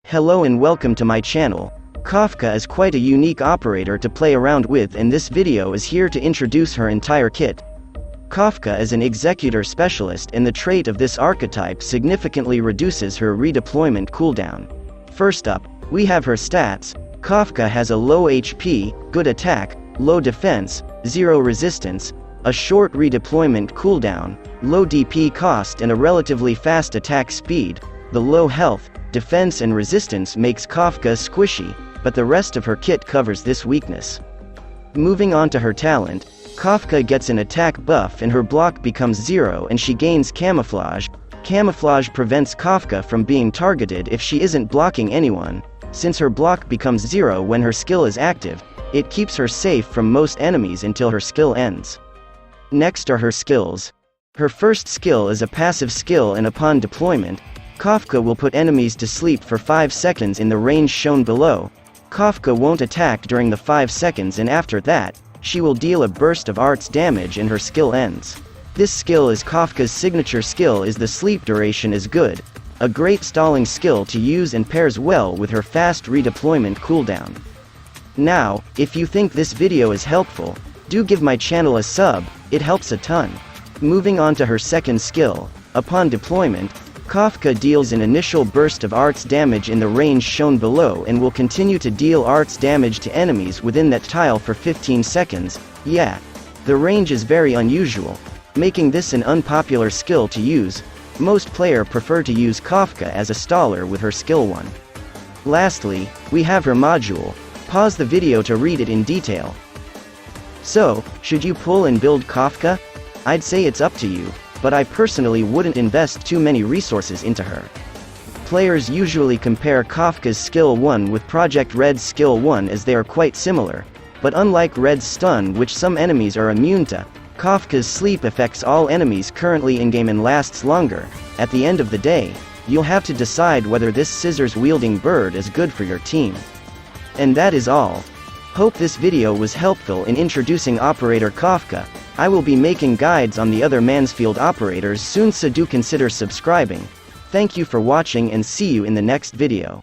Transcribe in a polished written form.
Hello and welcome to my channel. Kafka is quite a unique operator to play around with, and this video is here to introduce her entire kit. Kafka is an executor specialist, and the trait of this archetype significantly reduces her redeployment cooldown. First up, we have her stats. Kafka has a low HP, good attack, low defense, 0 resistance, a short redeployment cooldown, low DP cost and a relatively fast attack speed. The low health, defense and resistance makes Kafka squishy, but the rest of her kit covers this weakness. Moving on to her talent, Kafka gets an attack buff and her block becomes 0 and she gains camouflage. Camouflage prevents Kafka from being targeted if she isn't blocking anyone. Since her block becomes 0 when her skill is active, it keeps her safe from most enemies until her skill ends. Next are her skills. Her first skill is a passive skill, and upon deployment, Kafka will put enemies to sleep for 5 seconds in the range shown below. Kafka won't attack during the 5 seconds, and after that, she will deal a burst of arts damage and her skill ends. This skill is Kafka's signature skill. The sleep duration is good, a great stalling skill to use and pairs well with her fast redeployment cooldown. Now, if you think this video is helpful, do give my channel a sub, it helps a ton. Moving on to her second skill, upon deployment, Kafka deals an initial burst of arts damage in the range shown below and will continue to deal arts damage to enemies within that tile for 15 seconds. Yeah, the range is very unusual, making this an unpopular skill to use. Most players prefer to use Kafka as a staller with her skill 1. Lastly, we have her module. Pause the video to read it in detail. So, should you pull and build Kafka? I'd say it's up to you, but I personally wouldn't invest too many resources into her. Players usually compare Kafka's skill 1 with Project Red's skill 1 as they are quite similar, but unlike Red's stun, which some enemies are immune to, Kafka's sleep affects all enemies currently in-game and lasts longer. At the end of the day, you'll have to decide whether this scissors-wielding bird is good for your team. And that is all. Hope this video was helpful in introducing operator Kafka. I will be making guides on the other Mansfield operators soon, so do consider subscribing. Thank you for watching and see you in the next video.